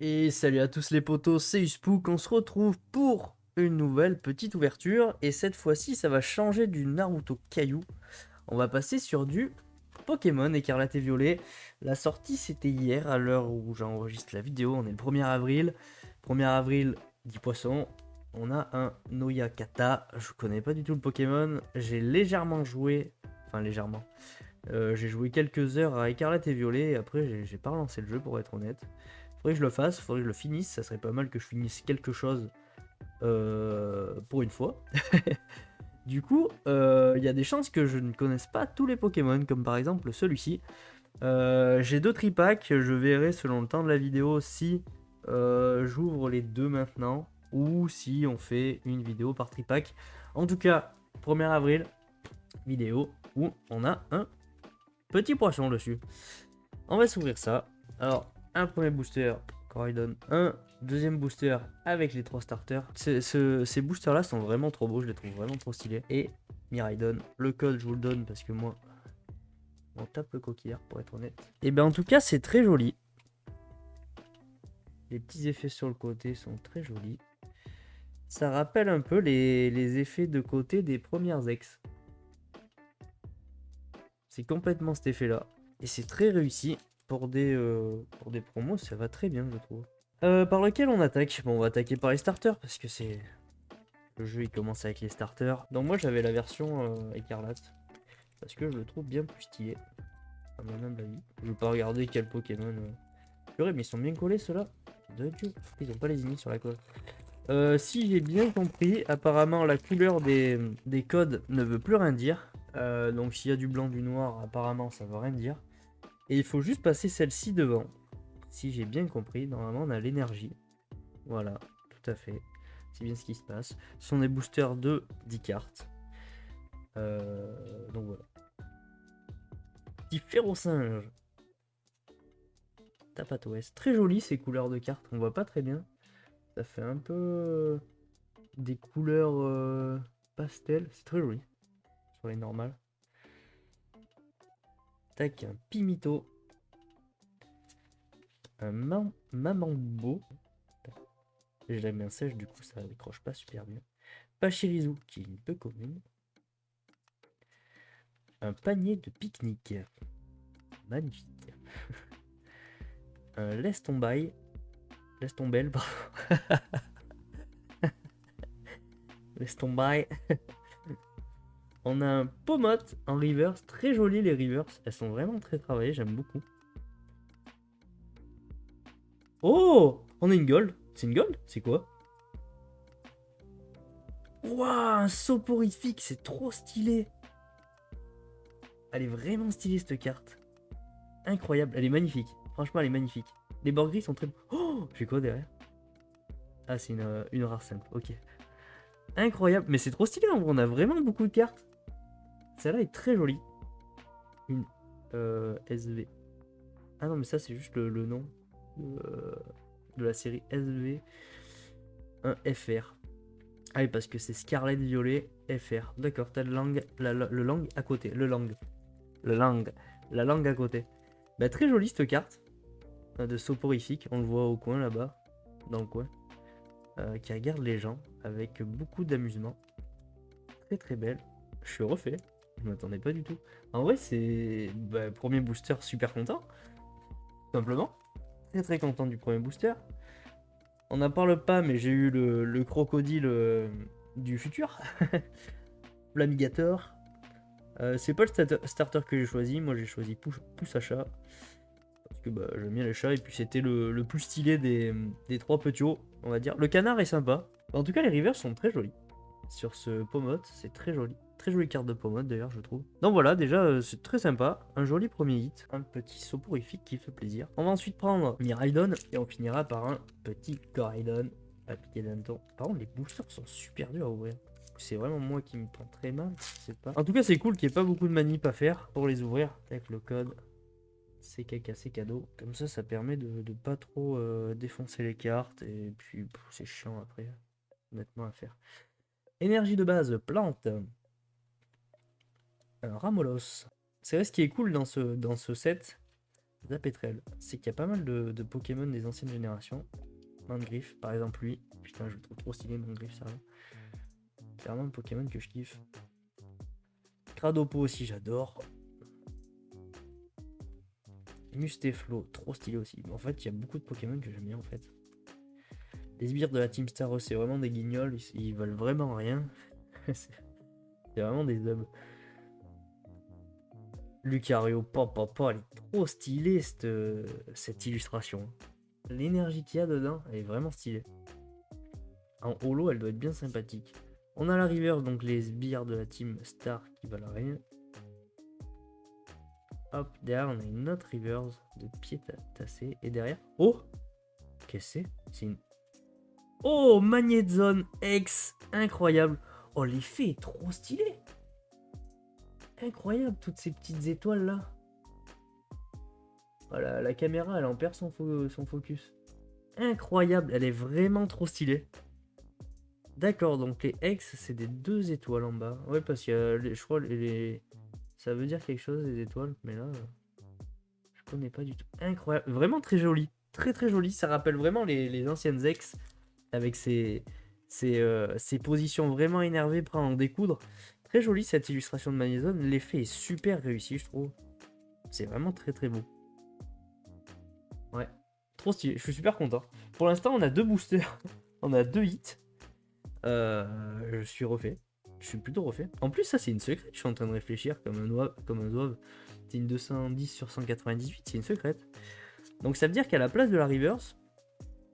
Et salut à tous les potos, c'est Uspook, on se retrouve pour une nouvelle petite ouverture. Et cette fois-ci, ça va changer du Naruto Caillou. On va passer sur du Pokémon Écarlate et Violet. La sortie, c'était hier, à l'heure où j'enregistre la vidéo. On est le 1er avril. 1er avril, 10 poissons. On a un Noyakata. Je connais pas du tout le Pokémon. J'ai légèrement joué. Enfin, légèrement. J'ai joué quelques heures à Écarlate et Violet. Et après, j'ai pas relancé le jeu pour être honnête. Faudrait que je le fasse, faudrait que je le finisse. Ça serait pas mal que je finisse quelque chose pour une fois. Du coup, il y a des chances que je ne connaisse pas tous les Pokémon, comme par exemple celui-ci. J'ai deux tripacks, je verrai selon le temps de la vidéo si j'ouvre les deux maintenant ou si on fait une vidéo par tripack. En tout cas, 1er avril, vidéo où on a un petit poisson dessus. On va s'ouvrir ça. Alors, un premier booster, Coraidon 1. Deuxième booster avec les 3 starters. Ces boosters là sont vraiment trop beaux, je les trouve vraiment trop stylés. Et Miraidon, le code je vous le donne parce que moi, on tape le coquillard pour être honnête. Et bien en tout cas, c'est très joli. Les petits effets sur le côté sont très jolis. Ça rappelle un peu les effets de côté des premières ex. C'est complètement cet effet là. Et c'est très réussi. Pour des promos, ça va très bien, je trouve. Par lequel on attaque? Bon, on va attaquer par les starters parce que c'est... Le jeu il commence avec les starters. Donc moi j'avais la version écarlate. Parce que je le trouve bien plus stylé. À mon humble avis. Je vais pas regarder quel Pokémon. Purée, mais ils sont bien collés ceux-là. De Dieu. Ils ont pas les sur la colle. Si j'ai bien compris, apparemment la couleur des codes ne veut plus rien dire. Donc s'il y a du blanc, du noir, apparemment ça veut rien dire. Et il faut juste passer celle-ci devant. Si j'ai bien compris, normalement on a l'énergie. Voilà, tout à fait. C'est bien ce qui se passe. Ce sont des boosters de 10 cartes. Donc voilà. Petit Férocinge. Tapatouest. Très joli ces couleurs de cartes. On voit pas très bien. Ça fait un peu des couleurs pastel. C'est très joli. Sur les normales. Tac, un Pimito. Un Mamambo. J'ai la main sèche, du coup ça décroche pas super bien. Pachirisu, qui est une peu commune. Un panier de pique-nique. Magnifique. Un laisse tomber. Laisse tomber, pardon. Laisse tomber. On a un Pomote en reverse. Très joli les reverse. Elles sont vraiment très travaillées, j'aime beaucoup. Oh, on a une gold. C'est une gold? C'est quoi? Waouh, un soporifique, c'est trop stylé. Elle est vraiment stylée cette carte. Incroyable, elle est magnifique. Franchement, elle est magnifique. Les bords gris sont très... Oh, j'ai quoi derrière? Ah, c'est une rare simple, ok. Incroyable, mais c'est trop stylé en vrai, on a vraiment beaucoup de cartes. Celle-là est très jolie. Une SV. Ah non, mais ça c'est juste le nom de la série SV. Un FR. Ah oui, parce que c'est Scarlet Violet FR. D'accord, t'as le langue, le langue à côté. Le langue. Le langue. La langue à côté. Bah, très jolie cette carte. De soporifique. On le voit au coin là-bas. Dans le coin. Qui regarde les gens avec beaucoup d'amusement. Très très belle. Je suis refait. Je m'attendais pas du tout. En vrai, c'est premier booster, super content. Tout simplement. Très très content du premier booster. On n'en parle pas, mais j'ai eu le crocodile du futur. Flamigator. C'est pas le starter que j'ai choisi. Moi, j'ai choisi Pousse à chat. Parce que j'aime bien les chats. Et puis, c'était le plus stylé des trois petits, on va dire. Le canard est sympa. En tout cas, les rivers sont très jolis. Sur ce Pomote, c'est très joli. Très jolie carte de Pomote d'ailleurs, je trouve. Donc voilà, déjà, c'est très sympa. Un joli premier hit. Un petit soporifique qui fait plaisir. On va ensuite prendre Miraidon. Et on finira par un petit Coraidon à piquer d'un ton. Par contre, les boosters sont super durs à ouvrir. C'est vraiment moi qui me prends très mal. Je sais pas. En tout cas, c'est cool qu'il n'y ait pas beaucoup de manip à faire pour les ouvrir. Avec le code CKK, c'est cadeau. Comme ça permet de pas trop défoncer les cartes. Et puis, c'est chiant après, honnêtement, à faire. Énergie de base, plante. Un Ramolos. C'est vrai, ce qui est cool dans ce set, Zapetrel, c'est qu'il y a pas mal de Pokémon des anciennes générations. Mandriff, par exemple, lui. Putain, je le trouve trop stylé, Mandriff, ça. C'est vraiment un Pokémon que je kiffe. Cradopo aussi, j'adore. Musteflo, trop stylé aussi. En fait, il y a beaucoup de Pokémon que j'aime bien, en fait. Les sbires de la Team Star, c'est vraiment des guignols. Ils veulent vraiment rien. C'est vraiment des hommes. Lucario, papa, elle est trop stylée, cette illustration. L'énergie qu'il y a dedans, elle est vraiment stylée. En holo, elle doit être bien sympathique. On a la Reverse, donc les sbires de la Team Star qui valent rien. Hop, derrière, on a une autre Reverse de pied tassé. Et derrière... Oh! Qu'est-ce que c'est? C'est une... Oh! Magnetzone X! Incroyable! Oh, l'effet est trop stylé! Incroyable, toutes ces petites étoiles là. Voilà, la caméra, elle en perd son focus. Incroyable, elle est vraiment trop stylée. D'accord, donc les X, c'est des 2 étoiles en bas. Ouais, parce qu'il y a, je crois, ça veut dire quelque chose, les étoiles, mais là, je connais pas du tout. Incroyable, vraiment très joli. Très très joli, ça rappelle vraiment les anciennes X, avec ces positions vraiment énervées, prêtes à en découdre. Très jolie cette illustration de Magnézone, l'effet est super réussi, je trouve. C'est vraiment très très beau. Ouais, trop stylé, je suis super content. Pour l'instant, on a 2 boosters, on a 2 hits. Je suis refait. Je suis plutôt refait. En plus, ça, c'est une secrète. Je suis en train de réfléchir comme un zouave. C'est une 210 sur 198. C'est une secrète. Donc, ça veut dire qu'à la place de la reverse,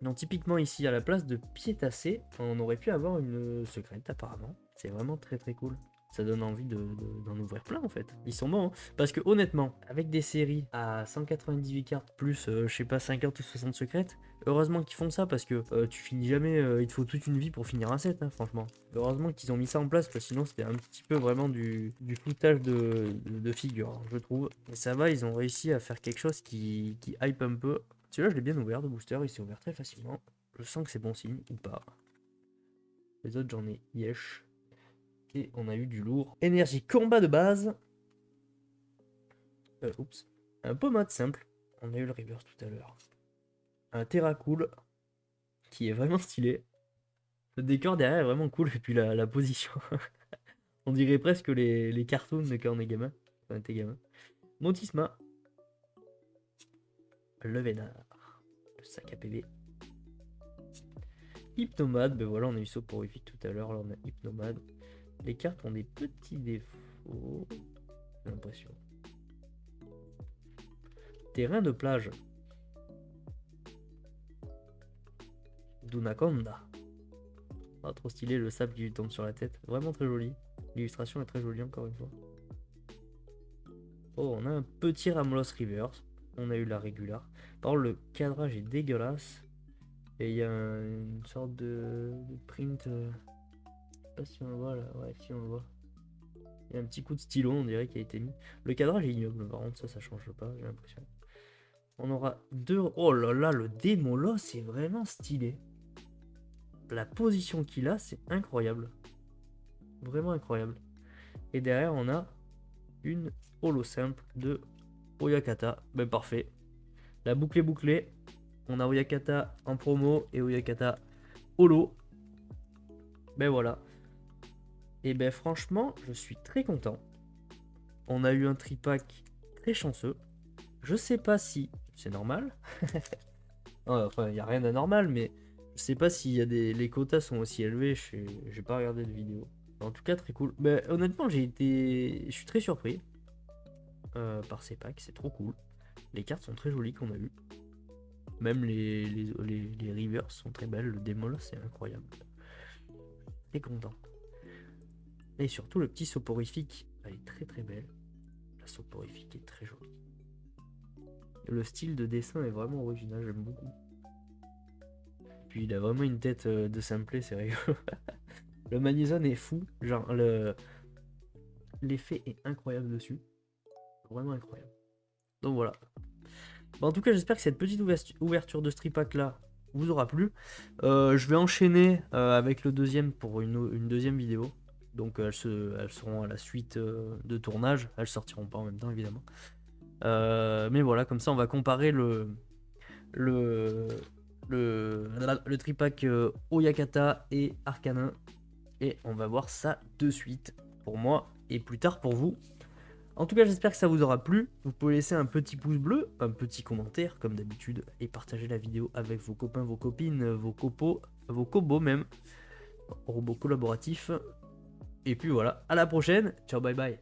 donc typiquement ici, à la place de pied tassé, on aurait pu avoir une secrète, apparemment. C'est vraiment très très cool. Ça donne envie d'en ouvrir plein en fait. Ils sont bons, hein. Parce que honnêtement, avec des séries à 198 cartes plus, je sais pas, 50 ou 60 secrètes, heureusement qu'ils font ça parce que tu finis jamais, il te faut toute une vie pour finir un set, hein, franchement. Heureusement qu'ils ont mis ça en place parce que sinon c'était un petit peu vraiment du foutage de figures, hein, je trouve. Et ça va, ils ont réussi à faire quelque chose qui hype un peu. Celui-là, je l'ai bien ouvert de booster, il s'est ouvert très facilement. Je sens que c'est bon signe ou pas. Les autres, j'en ai yesh. Et on a eu du lourd. Énergie combat de base. Oups. Un pommade simple. On a eu le reverse tout à l'heure. Un Terracool qui est vraiment stylé. Le décor derrière est vraiment cool. Et puis la position. On dirait presque les cartoons de quand on est gamin. Quand on était gamin. Motisma. Le Vénard. Le sac à PV. Hypnomade. Ben voilà, on a eu soporifique tout à l'heure. Là, on a Hypnomade. Les cartes ont des petits défauts. J'ai l'impression. Terrain de plage. Dunaconda. Oh, trop stylé, le sable qui lui tombe sur la tête. Vraiment très joli. L'illustration est très jolie encore une fois. Oh, on a un petit Ramlos Reverse. On a eu la régular. Par contre, le cadrage est dégueulasse. Et il y a une sorte de print. Je sais pas si on le voit là. Ouais, si on le voit. Il y a un petit coup de stylo, on dirait, qui a été mis. Le cadrage est ignoble, par contre, ça change pas, j'ai l'impression. On aura 2. Oh là là, le démo là, c'est vraiment stylé. La position qu'il a, c'est incroyable. Vraiment incroyable. Et derrière, on a une holo simple de Oyakata. Ben parfait. La boucle est bouclée. On a Oyakata en promo et Oyakata holo. Ben voilà. Et ben franchement, je suis très content. On a eu un tripack très chanceux. Je sais pas si c'est normal. Enfin, il n'y a rien d'anormal, mais je sais pas s'il y a les quotas sont aussi élevés. J'ai pas regardé de vidéo. En tout cas, très cool. Mais honnêtement, je suis très surpris par ces packs. C'est trop cool. Les cartes sont très jolies qu'on a eues. Même les rivers sont très belles. Le démo là, c'est incroyable. Très content. Et surtout, le petit soporifique, elle est très très belle. La soporifique est très jolie. Le style de dessin est vraiment original, j'aime beaucoup. Puis il a vraiment une tête de simplet, c'est rigolo. Le Magnézone est fou, genre l'effet est incroyable dessus. Vraiment incroyable. Donc voilà. Bon, en tout cas, j'espère que cette petite ouverture de strip pack là vous aura plu. Je vais enchaîner avec le deuxième pour une deuxième vidéo. Donc elles seront à la suite de tournage. Elles sortiront pas en même temps évidemment. Mais voilà, comme ça on va comparer le, le tripack Oyakata et Arcanin. Et on va voir ça de suite pour moi et plus tard pour vous. En tout cas, j'espère que ça vous aura plu. Vous pouvez laisser un petit pouce bleu, un petit commentaire comme d'habitude et partager la vidéo avec vos copains, vos copines, vos copos, vos cobos même. Robots collaboratifs. Et puis voilà, à la prochaine. Ciao, bye bye.